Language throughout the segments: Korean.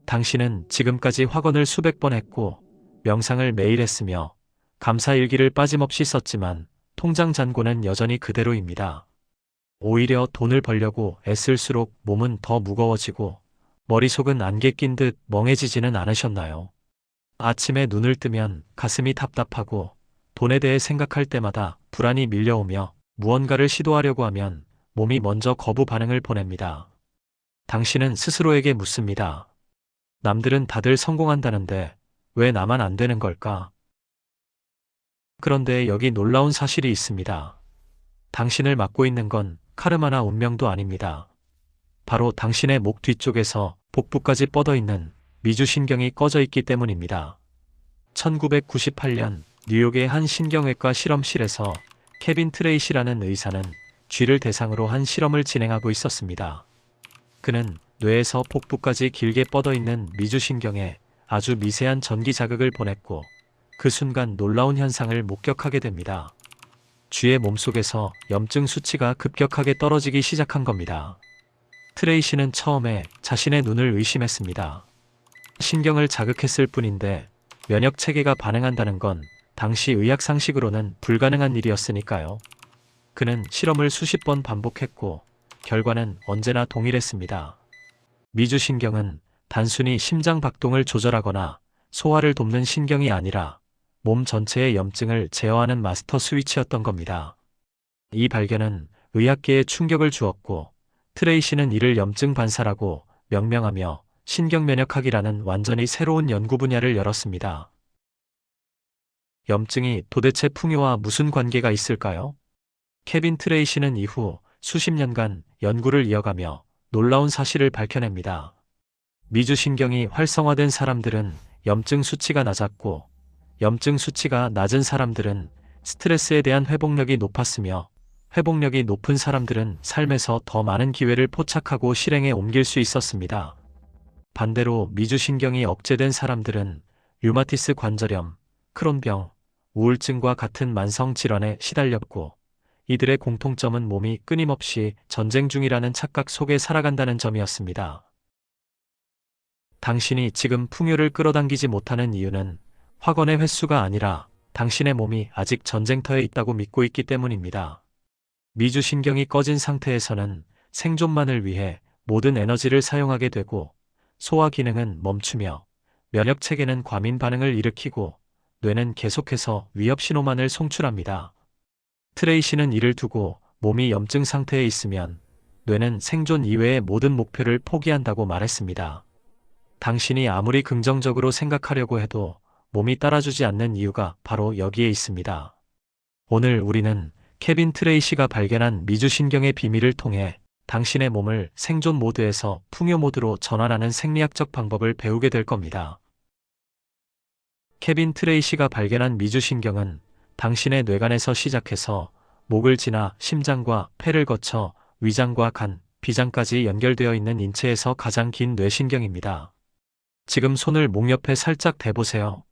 당신은 지금까지 확언을 수백 번 했고 명상을 매일 했으며 감사일기를 빠짐없이 썼지만 통장 잔고는 여전히 그대로입니다. 오히려 돈을 벌려고 애쓸수록 몸은 더 무거워지고 머릿속은 안개 낀 듯 멍해지지는 않으셨나요? 아침에 눈을 뜨면 가슴이 답답하고 돈에 대해 생각할 때마다 불안이 밀려오며 무언가를 시도하려고 하면 몸이 먼저 거부 반응을 보냅니다. 당신은 스스로에게 묻습니다. 남들은 다들 성공한다는데 왜 나만 안 되는 걸까? 그런데 여기 놀라운 사실이 있습니다. 당신을 막고 있는 건 카르마나 운명도 아닙니다. 바로 당신의 목 뒤쪽에서 복부까지 뻗어 있는 미주신경이 꺼져 있기 때문입니다. 1998년 뉴욕의 한 신경외과 실험실에서 케빈 트레이시라는 의사는 쥐를 대상으로 한 실험을 진행하고 있었습니다. 그는 뇌에서 복부까지 길게 뻗어 있는 미주신경에 아주 미세한 전기 자극을 보냈고 그 순간 놀라운 현상을 목격하게 됩니다. 쥐의 몸속에서 염증 수치가 급격하게 떨어지기 시작한 겁니다. 트레이시는 처음에 자신의 눈을 의심했습니다. 신경을 자극했을 뿐인데 면역 체계가 반응한다는 건 당시 의학 상식으로는 불가능한 일이었으니까요. 그는 실험을 수십 번 반복했고 결과는 언제나 동일했습니다. 미주신경은 단순히 심장 박동을 조절하거나 소화를 돕는 신경이 아니라 몸 전체의 염증을 제어하는 마스터 스위치였던 겁니다. 이 발견은 의학계에 충격을 주었고 트레이시는 이를 염증 반사라고 명명하며 신경면역학이라는 완전히 새로운 연구 분야를 열었습니다. 염증이 도대체 풍요와 무슨 관계가 있을까요? 케빈 트레이시는 이후 수십 년간 연구를 이어가며 놀라운 사실을 밝혀냅니다. 미주신경이 활성화된 사람들은 염증 수치가 낮았고 염증 수치가 낮은 사람들은 스트레스에 대한 회복력이 높았으며 회복력이 높은 사람들은 삶에서 더 많은 기회를 포착하고 실행에 옮길 수 있었습니다. 반대로 미주신경이 억제된 사람들은 류마티스 관절염, 크론병, 우울증과 같은 만성 질환에 시달렸고 이들의 공통점은 몸이 끊임없이 전쟁 중이라는 착각 속에 살아간다는 점이었습니다. 당신이 지금 풍요를 끌어당기지 못하는 이유는 확언의 횟수가 아니라 당신의 몸이 아직 전쟁터에 있다고 믿고 있기 때문입니다. 미주신경이 꺼진 상태에서는 생존만을 위해 모든 에너지를 사용하게 되고 소화 기능은 멈추며 면역 체계는 과민 반응을 일으키고 뇌는 계속해서 위협 신호만을 송출합니다. 트레이시는 이를 두고 몸이 염증 상태에 있으면 뇌는 생존 이외의 모든 목표를 포기한다고 말했습니다. 당신이 아무리 긍정적으로 생각하려고 해도 몸이 따라주지 않는 이유가 바로 여기에 있습니다. 오늘 우리는 케빈 트레이시가 발견한 미주신경의 비밀을 통해 당신의 몸을 생존 모드에서 풍요 모드로 전환하는 생리학적 방법을 배우게 될 겁니다. 케빈 트레이시가 발견한 미주신경은 당신의 뇌관에서 시작해서 목을 지나 심장과 폐를 거쳐 위장과 간, 비장까지 연결되어 있는 인체에서 가장 긴 뇌신경입니다. 지금 손을 목 옆에 살짝 대보세요.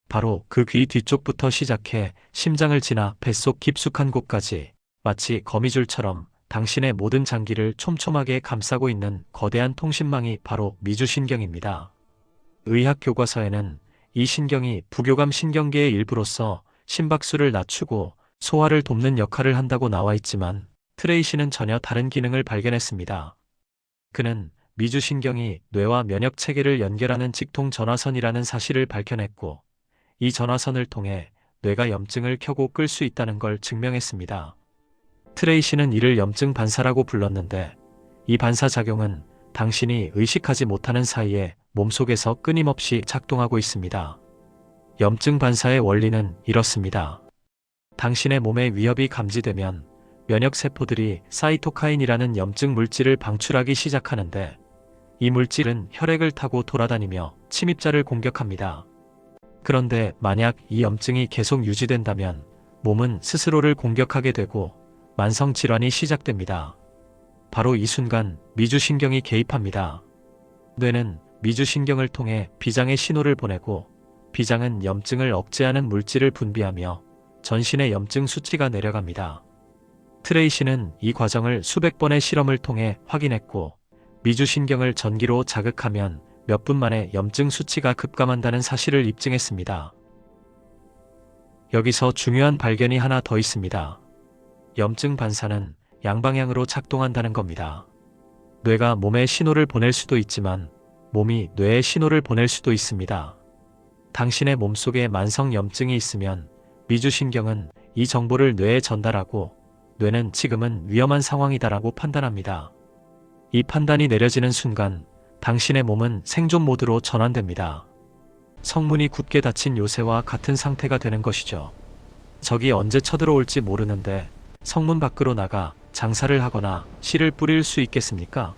바로 그 귀 뒤쪽부터 시작해 심장을 지나 뱃속 깊숙한 곳까지 마치 거미줄처럼 당신의 모든 장기를 촘촘하게 감싸고 있는 거대한 통신망이 바로 미주신경입니다. 의학 교과서에는 이 신경이 부교감 신경계의 일부로서 심박수를 낮추고 소화를 돕는 역할을 한다고 나와 있지만 트레이시는 전혀 다른 기능을 발견했습니다. 그는 미주신경이 뇌와 면역 체계를 연결하는 직통 전화선이라는 사실을 밝혀냈고 이 전화선을 통해 뇌가 염증을 켜고 끌 수 있다는 걸 증명했습니다. 트레이시는 이를 염증 반사라고 불렀는데 이 반사작용은 당신이 의식하지 못하는 사이에 몸속에서 끊임없이 작동하고 있습니다. 염증 반사의 원리는 이렇습니다. 당신의 몸에 위협이 감지되면 면역세포들이 사이토카인이라는 염증 물질을 방출하기 시작하는데 이 물질은 혈액을 타고 돌아다니며 침입자를 공격합니다. 그런데 만약 이 염증이 계속 유지된다면 몸은 스스로를 공격하게 되고 만성질환이 시작됩니다. 바로 이 순간 미주신경이 개입합니다. 뇌는 미주신경을 통해 비장의 신호를 보내고 비장은 염증을 억제하는 물질을 분비하며 전신의 염증 수치가 내려갑니다. 트레이시는 이 과정을 수백 번의 실험을 통해 확인했고 미주신경을 전기로 자극하면 몇 분 만에 염증 수치가 급감한다는 사실을 입증했습니다. 여기서 중요한 발견이 하나 더 있습니다. 염증 반사는 양방향으로 작동한다는 겁니다. 뇌가 몸에 신호를 보낼 수도 있지만 몸이 뇌에 신호를 보낼 수도 있습니다. 당신의 몸속에 만성 염증이 있으면 미주신경은 이 정보를 뇌에 전달하고 뇌는 지금은 위험한 상황이다라고 판단합니다. 이 판단이 내려지는 순간 당신의 몸은 생존 모드로 전환됩니다. 성문이 굳게 닫힌 요새와 같은 상태가 되는 것이죠. 적이 언제 쳐들어올지 모르는데 성문 밖으로 나가 장사를 하거나 씨를 뿌릴 수 있겠습니까?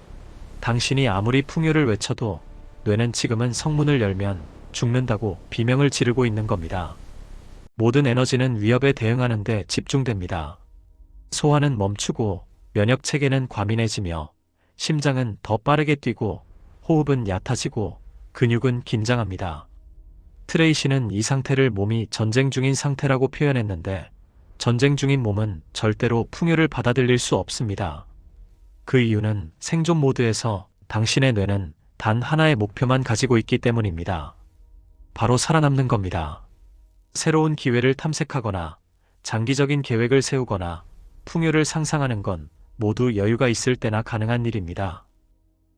당신이 아무리 풍요를 외쳐도 뇌는 지금은 성문을 열면 죽는다고 비명을 지르고 있는 겁니다. 모든 에너지는 위협에 대응하는 데 집중됩니다. 소화는 멈추고 면역 체계는 과민해지며 심장은 더 빠르게 뛰고 호흡은 얕아지고 근육은 긴장합니다. 트레이시는 이 상태를 몸이 전쟁 중인 상태라고 표현했는데 전쟁 중인 몸은 절대로 풍요를 받아들일 수 없습니다. 그 이유는 생존 모드에서 당신의 뇌는 단 하나의 목표만 가지고 있기 때문입니다. 바로 살아남는 겁니다. 새로운 기회를 탐색하거나 장기적인 계획을 세우거나 풍요를 상상하는 건 모두 여유가 있을 때나 가능한 일입니다.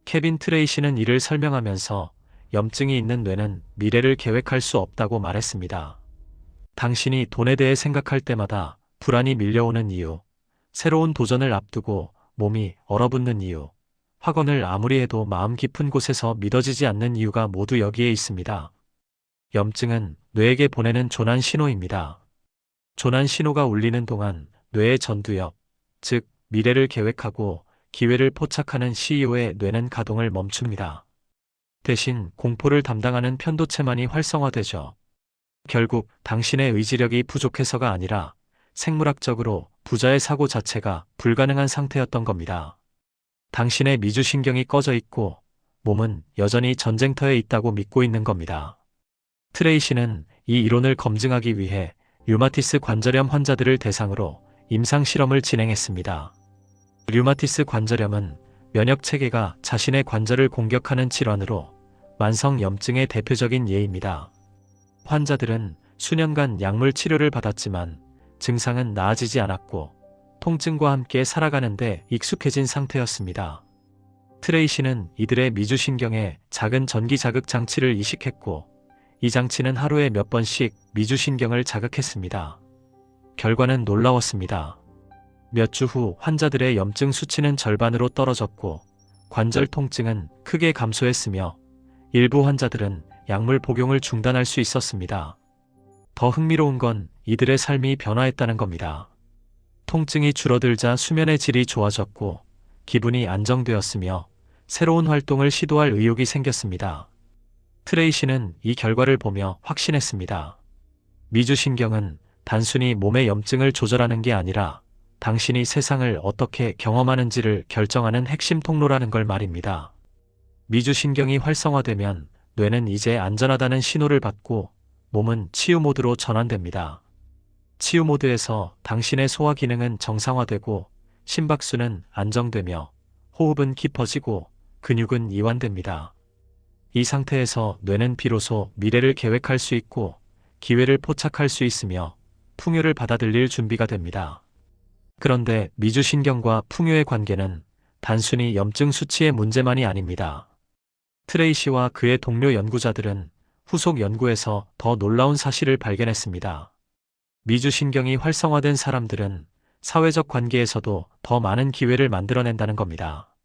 케빈 트레이시는 이를 설명하면서 염증이 있는 뇌는 미래를 계획할 수 없다고 말했습니다. 당신이 돈에 대해 생각할 때마다 불안이 밀려오는 이유, 새로운 도전을 앞두고 몸이 얼어붙는 이유, 확언을 아무리 해도 마음 깊은 곳에서 믿어지지 않는 이유가 모두 여기에 있습니다. 염증은 뇌에게 보내는 조난 신호입니다. 조난 신호가 울리는 동안 뇌의 전두엽, 즉 미래를 계획하고 기회를 포착하는 CEO의 뇌는 가동을 멈춥니다. 대신 공포를 담당하는 편도체만이 활성화되죠. 결국 당신의 의지력이 부족해서가 아니라 생물학적으로 부자의 사고 자체가 불가능한 상태였던 겁니다. 당신의 미주신경이 꺼져 있고 몸은 여전히 전쟁터에 있다고 믿고 있는 겁니다. 트레이시는 이 이론을 검증하기 위해 류마티스 관절염 환자들을 대상으로 임상 실험을 진행했습니다. 류마티스 관절염은 면역 체계가 자신의 관절을 공격하는 질환으로 만성 염증의 대표적인 예입니다. 환자들은 수년간 약물 치료를 받았지만 증상은 나아지지 않았고 통증과 함께 살아가는데 익숙해진 상태였습니다. 트레이시는 이들의 미주신경에 작은 전기 자극 장치를 이식했고 이 장치는 하루에 몇 번씩 미주신경을 자극했습니다. 결과는 놀라웠습니다. 몇 주 후 환자들의 염증 수치는 절반으로 떨어졌고 관절 통증은 크게 감소했으며 일부 환자들은 약물 복용을 중단할 수 있었습니다. 더 흥미로운 건 이들의 삶이 변화했다는 겁니다. 통증이 줄어들자 수면의 질이 좋아졌고 기분이 안정되었으며 새로운 활동을 시도할 의욕이 생겼습니다. 트레이시는 이 결과를 보며 확신했습니다. 미주신경은 단순히 몸의 염증을 조절하는 게 아니라 당신이 세상을 어떻게 경험하는지를 결정하는 핵심 통로라는 걸 말입니다. 미주신경이 활성화되면 뇌는 이제 안전하다는 신호를 받고 몸은 치유 모드로 전환됩니다. 치유 모드에서 당신의 소화 기능은 정상화되고 심박수는 안정되며 호흡은 깊어지고 근육은 이완됩니다. 이 상태에서 뇌는 비로소 미래를 계획할 수 있고 기회를 포착할 수 있으며 풍요를 받아들일 준비가 됩니다. 그런데 미주신경과 풍요의 관계는 단순히 염증 수치의 문제만이 아닙니다. 트레이시와 그의 동료 연구자들은 후속 연구에서 더 놀라운 사실을 발견했습니다. 미주신경이 활성화된 사람들은 사회적 관계에서도 더 많은 기회를 만들어낸다는 겁니다.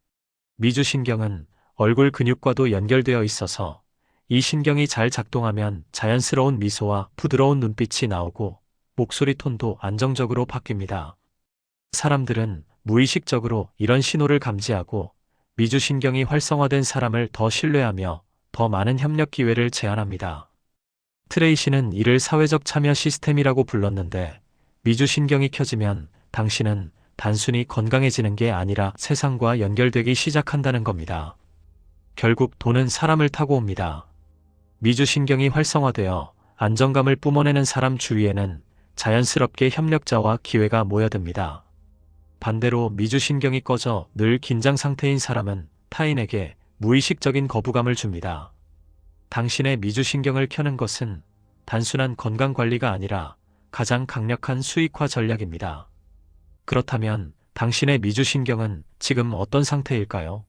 미주신경은 얼굴 근육과도 연결되어 있어서 이 신경이 잘 작동하면 자연스러운 미소와 부드러운 눈빛이 나오고 목소리 톤도 안정적으로 바뀝니다. 사람들은 무의식적으로 이런 신호를 감지하고 미주신경이 활성화된 사람을 더 신뢰하며 더 많은 협력 기회를 제안합니다. 트레이시는 이를 사회적 참여 시스템이라고 불렀는데 미주신경이 켜지면 당신은 단순히 건강해지는 게 아니라 세상과 연결되기 시작한다는 겁니다. 결국 돈은 사람을 타고 옵니다. 미주신경이 활성화되어 안정감을 뿜어내는 사람 주위에는 자연스럽게 협력자와 기회가 모여듭니다. 반대로 미주신경이 꺼져 늘 긴장 상태인 사람은 타인에게 무의식적인 거부감을 줍니다. 당신의 미주신경을 켜는 것은 단순한 건강관리가 아니라 가장 강력한 수익화 전략입니다. 그렇다면 당신의 미주신경은 지금 어떤 상태일까요?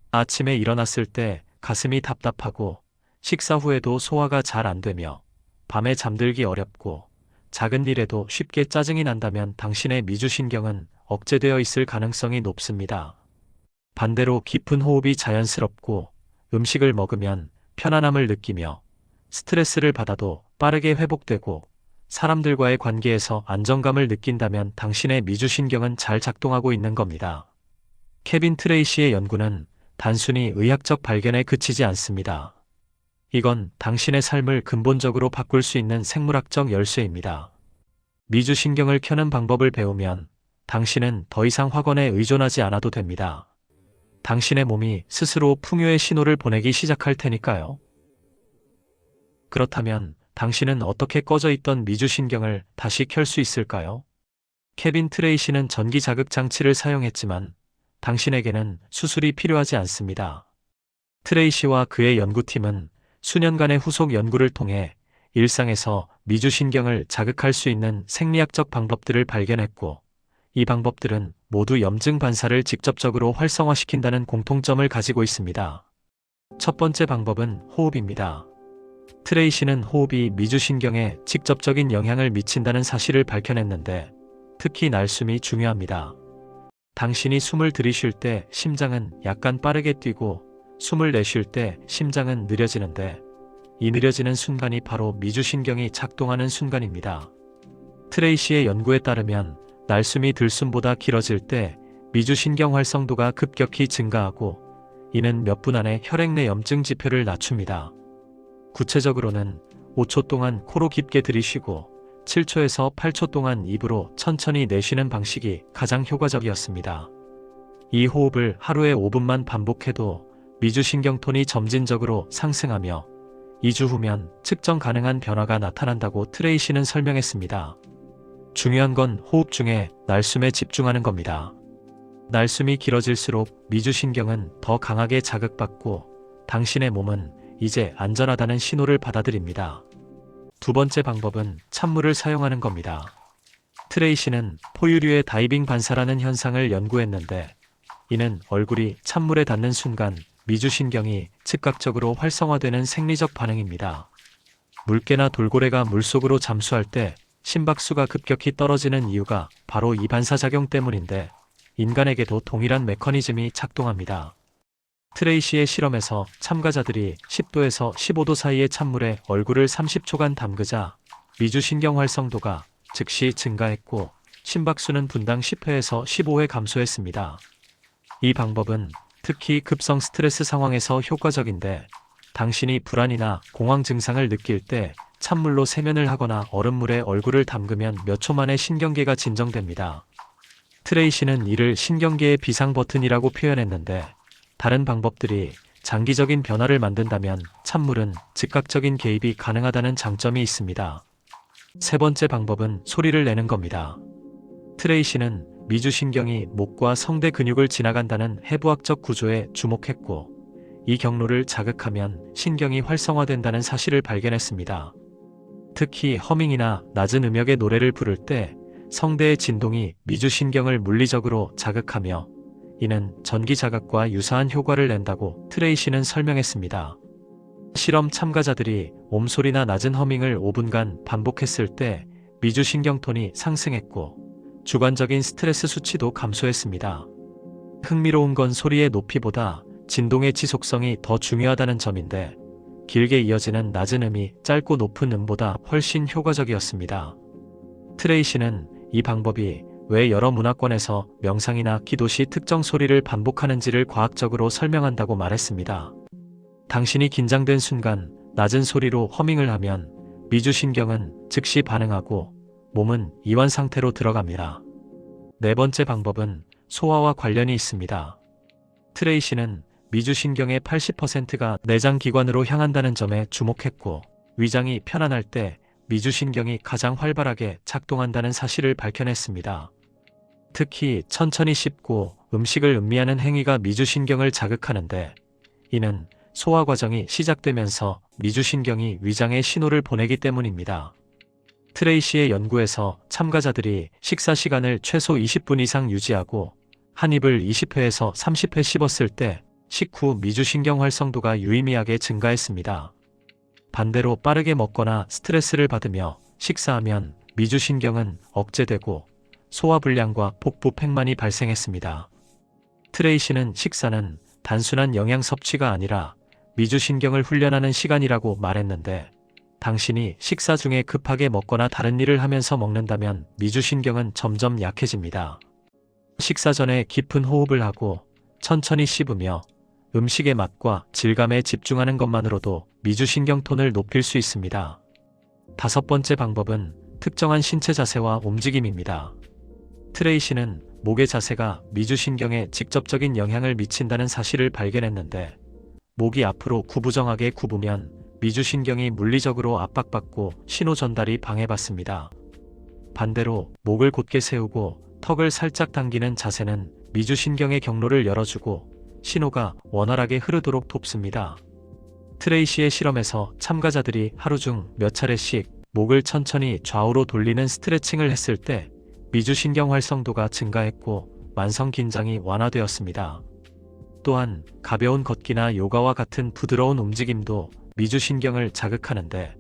아침에 일어났을 때 가슴이 답답하고 식사 후에도 소화가 잘 안 되며 밤에 잠들기 어렵고 작은 일에도 쉽게 짜증이 난다면 당신의 미주신경은 억제되어 있을 가능성이 높습니다. 반대로 깊은 호흡이 자연스럽고 음식을 먹으면 편안함을 느끼며 스트레스를 받아도 빠르게 회복되고 사람들과의 관계에서 안정감을 느낀다면 당신의 미주신경은 잘 작동하고 있는 겁니다. 케빈 트레이시의 연구는 단순히 의학적 발견에 그치지 않습니다. 이건 당신의 삶을 근본적으로 바꿀 수 있는 생물학적 열쇠입니다. 미주신경을 켜는 방법을 배우면 당신은 더 이상 확원에 의존하지 않아도 됩니다. 당신의 몸이 스스로 풍요의 신호를 보내기 시작할 테니까요. 그렇다면 당신은 어떻게 꺼져 있던 미주신경을 다시 켤 수 있을까요? 케빈 트레이시는 전기 자극 장치를 사용했지만 당신에게는 수술이 필요하지 않습니다. 트레이시와 그의 연구팀은 수년간의 후속 연구를 통해 일상에서 미주신경을 자극할 수 있는 생리학적 방법들을 발견했고, 이 방법들은 모두 염증 반사를 직접적으로 활성화시킨다는 공통점을 가지고 있습니다. 첫 번째 방법은 호흡입니다. 트레이시는 호흡이 미주신경에 직접적인 영향을 미친다는 사실을 밝혀냈는데, 특히 날숨이 중요합니다. 당신이 숨을 들이쉴 때 심장은 약간 빠르게 뛰고 숨을 내쉴 때 심장은 느려지는데, 이 느려지는 순간이 바로 미주신경이 작동하는 순간입니다. 트레이시의 연구에 따르면 날숨이 들숨보다 길어질 때 미주신경 활성도가 급격히 증가하고, 이는 몇 분 안에 혈액 내 염증 지표를 낮춥니다. 구체적으로는 5초 동안 코로 깊게 들이쉬고 7초에서 8초 동안 입으로 천천히 내쉬는 방식이 가장 효과적이었습니다. 이 호흡을 하루에 5분만 반복해도 미주신경 톤이 점진적으로 상승하며 2주 후면 측정 가능한 변화가 나타난다고 트레이시는 설명했습니다. 중요한 건 호흡 중에 날숨에 집중하는 겁니다. 날숨이 길어질수록 미주신경은 더 강하게 자극받고 당신의 몸은 이제 안전하다는 신호를 받아들입니다. 두 번째 방법은 찬물을 사용하는 겁니다. 트레이시는 포유류의 다이빙 반사라는 현상을 연구했는데, 이는 얼굴이 찬물에 닿는 순간 미주신경이 즉각적으로 활성화되는 생리적 반응입니다. 물개나 돌고래가 물속으로 잠수할 때 심박수가 급격히 떨어지는 이유가 바로 이 반사작용 때문인데, 인간에게도 동일한 메커니즘이 작동합니다. 트레이시의 실험에서 참가자들이 10도에서 15도 사이의 찬물에 얼굴을 30초간 담그자 미주신경 활성도가 즉시 증가했고, 심박수는 분당 10회에서 15회 감소했습니다. 이 방법은 특히 급성 스트레스 상황에서 효과적인데, 당신이 불안이나 공황 증상을 느낄 때 찬물로 세면을 하거나 얼음물에 얼굴을 담그면 몇 초 만에 신경계가 진정됩니다. 트레이시는 이를 신경계의 비상 버튼이라고 표현했는데, 다른 방법들이 장기적인 변화를 만든다면 찬물은 즉각적인 개입이 가능하다는 장점이 있습니다. 세 번째 방법은 소리를 내는 겁니다. 트레이시는 미주신경이 목과 성대 근육을 지나간다는 해부학적 구조에 주목했고, 이 경로를 자극하면 신경이 활성화된다는 사실을 발견했습니다. 특히 허밍이나 낮은 음역의 노래를 부를 때 성대의 진동이 미주신경을 물리적으로 자극하며, 이는 전기 자극과 유사한 효과를 낸다고 트레이시는 설명했습니다. 실험 참가자들이 옴소리나 낮은 허밍을 5분간 반복했을 때 미주신경 톤이 상승했고, 주관적인 스트레스 수치도 감소했습니다. 흥미로운 건 소리의 높이보다 진동의 지속성이 더 중요하다는 점인데, 길게 이어지는 낮은 음이 짧고 높은 음보다 훨씬 효과적이었습니다. 트레이시는 이 방법이 왜 여러 문화권에서 명상이나 기도 시 특정 소리를 반복하는지를 과학적으로 설명한다고 말했습니다. 당신이 긴장된 순간 낮은 소리로 허밍을 하면 미주신경은 즉시 반응하고 몸은 이완 상태로 들어갑니다. 네 번째 방법은 소화와 관련이 있습니다. 트레이시는 미주신경의 80%가 내장기관으로 향한다는 점에 주목했고, 위장이 편안할 때 미주신경이 가장 활발하게 작동한다는 사실을 밝혀냈습니다. 특히 천천히 씹고 음식을 음미하는 행위가 미주신경을 자극하는데, 이는 소화 과정이 시작되면서 미주신경이 위장에 신호를 보내기 때문입니다. 트레이시의 연구에서 참가자들이 식사 시간을 최소 20분 이상 유지하고 한 입을 20회에서 30회 씹었을 때 식후 미주신경 활성도가 유의미하게 증가했습니다. 반대로 빠르게 먹거나 스트레스를 받으며 식사하면 미주신경은 억제되고 소화불량과 복부 팽만이 발생했습니다. 트레이시는 식사는 단순한 영양 섭취가 아니라 미주신경을 훈련하는 시간이라고 말했는데, 당신이 식사 중에 급하게 먹거나 다른 일을 하면서 먹는다면 미주신경은 점점 약해집니다. 식사 전에 깊은 호흡을 하고 천천히 씹으며 음식의 맛과 질감에 집중하는 것만으로도 미주신경 톤을 높일 수 있습니다. 5번째 방법은 특정한 신체 자세와 움직임입니다. 트레이시는 목의 자세가 미주신경에 직접적인 영향을 미친다는 사실을 발견했는데, 목이 앞으로 구부정하게 굽으면 미주신경이 물리적으로 압박받고 신호 전달이 방해받습니다. 반대로 목을 곧게 세우고 턱을 살짝 당기는 자세는 미주신경의 경로를 열어주고 신호가 원활하게 흐르도록 돕습니다. 트레이시의 실험에서 참가자들이 하루 중 몇 차례씩 목을 천천히 좌우로 돌리는 스트레칭을 했을 때 미주신경 활성도가 증가했고 만성 긴장이 완화되었습니다. 또한 가벼운 걷기나 요가와 같은 부드러운 움직임도 미주신경을 자극하는데,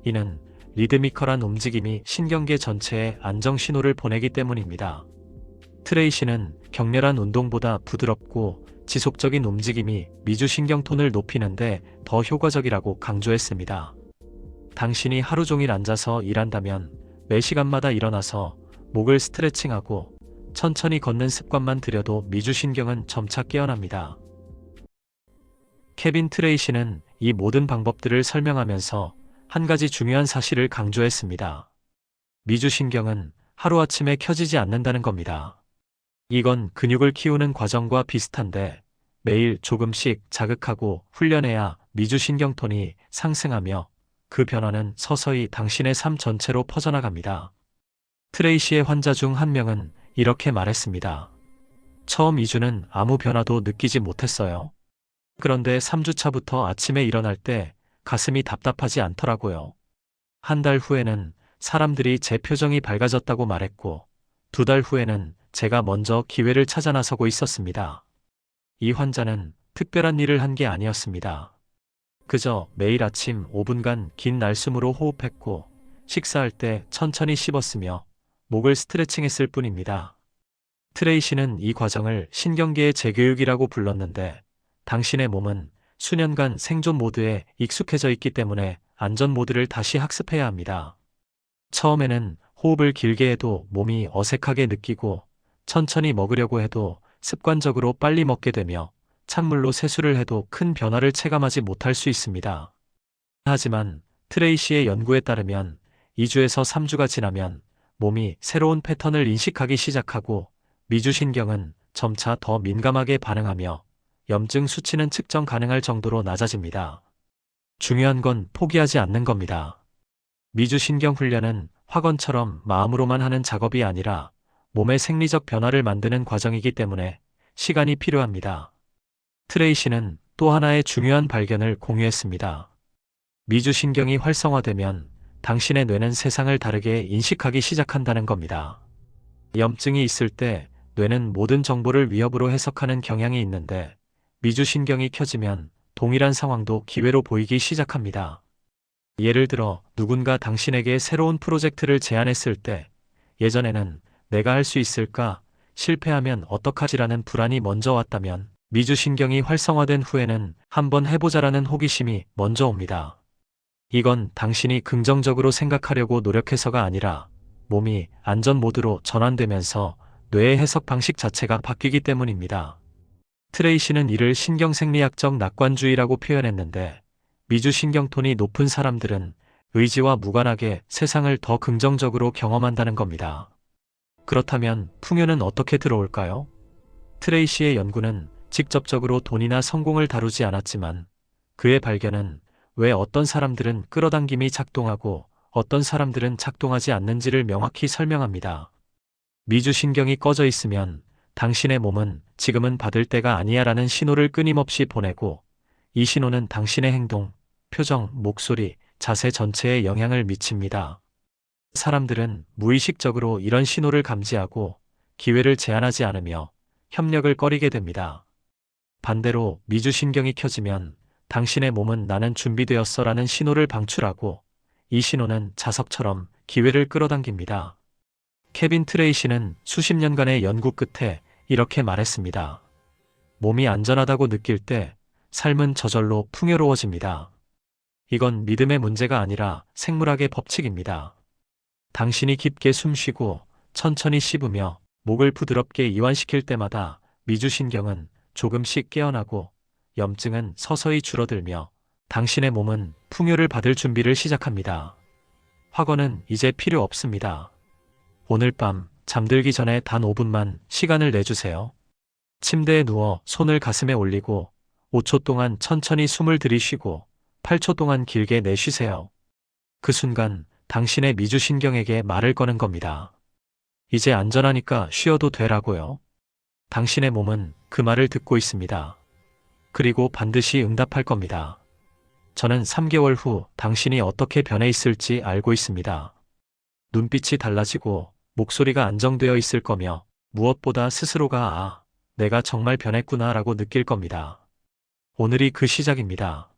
이는 리드미컬한 움직임이 신경계 전체에 안정 신호를 보내기 때문입니다. 트레이시는 격렬한 운동보다 부드럽고 지속적인 움직임이 미주신경 톤을 높이는데 더 효과적이라고 강조했습니다. 당신이 하루 종일 앉아서 일한다면 매 시간마다 일어나서 목을 스트레칭하고 천천히 걷는 습관만 들여도 미주신경은 점차 깨어납니다. 케빈 트레이시는 이 모든 방법들을 설명하면서 한 가지 중요한 사실을 강조했습니다. 미주신경은 하루아침에 켜지지 않는다는 겁니다. 이건 근육을 키우는 과정과 비슷한데, 매일 조금씩 자극하고 훈련해야 미주신경 톤이 상승하며 그 변화는 서서히 당신의 삶 전체로 퍼져나갑니다. 트레이시의 환자 중 한 명은 이렇게 말했습니다. 처음 2주는 아무 변화도 느끼지 못했어요. 그런데 3주차부터 아침에 일어날 때 가슴이 답답하지 않더라고요. 한 달 후에는 사람들이 제 표정이 밝아졌다고 말했고, 2달 후에는 제가 먼저 기회를 찾아 나서고 있었습니다. 이 환자는 특별한 일을 한 게 아니었습니다. 그저 매일 아침 5분간 긴 날숨으로 호흡했고 식사할 때 천천히 씹었으며 목을 스트레칭했을 뿐입니다. 트레이시는 이 과정을 신경계의 재교육이라고 불렀는데, 당신의 몸은 수년간 생존 모드에 익숙해져 있기 때문에 안전 모드를 다시 학습해야 합니다. 처음에는 호흡을 길게 해도 몸이 어색하게 느끼고, 천천히 먹으려고 해도 습관적으로 빨리 먹게 되며 찬물로 세수를 해도 큰 변화를 체감하지 못할 수 있습니다. 하지만 트레이시의 연구에 따르면 2주에서 3주가 지나면 몸이 새로운 패턴을 인식하기 시작하고 미주신경은 점차 더 민감하게 반응하며 염증 수치는 측정 가능할 정도로 낮아집니다. 중요한 건 포기하지 않는 겁니다. 미주신경 훈련은 학원처럼 마음으로만 하는 작업이 아니라 몸의 생리적 변화를 만드는 과정이기 때문에 시간이 필요합니다. 트레이시는 또 하나의 중요한 발견을 공유했습니다. 미주신경이 활성화되면 당신의 뇌는 세상을 다르게 인식하기 시작한다는 겁니다. 염증이 있을 때 뇌는 모든 정보를 위협으로 해석하는 경향이 있는데, 미주신경이 켜지면 동일한 상황도 기회로 보이기 시작합니다. 예를 들어 누군가 당신에게 새로운 프로젝트를 제안했을 때, 예전에는 내가 할 수 있을까? 실패하면 어떡하지라는 불안이 먼저 왔다면, 미주신경이 활성화된 후에는 한번 해보자라는 호기심이 먼저 옵니다. 이건 당신이 긍정적으로 생각하려고 노력해서가 아니라 몸이 안전 모드로 전환되면서 뇌의 해석 방식 자체가 바뀌기 때문입니다. 트레이시는 이를 신경생리학적 낙관주의라고 표현했는데, 미주신경톤이 높은 사람들은 의지와 무관하게 세상을 더 긍정적으로 경험한다는 겁니다. 그렇다면 풍요는 어떻게 들어올까요? 트레이시의 연구는 직접적으로 돈이나 성공을 다루지 않았지만, 그의 발견은 왜 어떤 사람들은 끌어당김이 작동하고 어떤 사람들은 작동하지 않는지를 명확히 설명합니다. 미주신경이 꺼져 있으면 당신의 몸은 지금은 받을 때가 아니야 라는 신호를 끊임없이 보내고, 이 신호는 당신의 행동, 표정, 목소리, 자세 전체에 영향을 미칩니다. 사람들은 무의식적으로 이런 신호를 감지하고 기회를 제한하지 않으며 협력을 꺼리게 됩니다. 반대로 미주신경이 켜지면 당신의 몸은 나는 준비되었어 라는 신호를 방출하고 이 신호는 자석처럼 기회를 끌어당깁니다. 케빈 트레이시는 수십 년간의 연구 끝에 이렇게 말했습니다. 몸이 안전하다고 느낄 때 삶은 저절로 풍요로워집니다. 이건 믿음의 문제가 아니라 생물학의 법칙입니다. 당신이 깊게 숨쉬고 천천히 씹으며 목을 부드럽게 이완시킬 때마다 미주신경은 조금씩 깨어나고 염증은 서서히 줄어들며 당신의 몸은 풍요를 받을 준비를 시작합니다. 확언은 이제 필요 없습니다. 오늘 밤 잠들기 전에 단 5분만 시간을 내주세요. 침대에 누워 손을 가슴에 올리고 5초 동안 천천히 숨을 들이쉬고 8초 동안 길게 내쉬세요. 그 순간 당신의 미주신경에게 말을 거는 겁니다. 이제 안전하니까 쉬어도 되라고요. 당신의 몸은 그 말을 듣고 있습니다. 그리고 반드시 응답할 겁니다. 저는 3개월 후 당신이 어떻게 변해 있을지 알고 있습니다. 눈빛이 달라지고 목소리가 안정되어 있을 거며 무엇보다 스스로가 내가 정말 변했구나 라고 느낄 겁니다. 오늘이 그 시작입니다.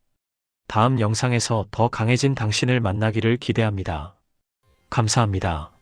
다음 영상에서 더 강해진 당신을 만나기를 기대합니다. 감사합니다.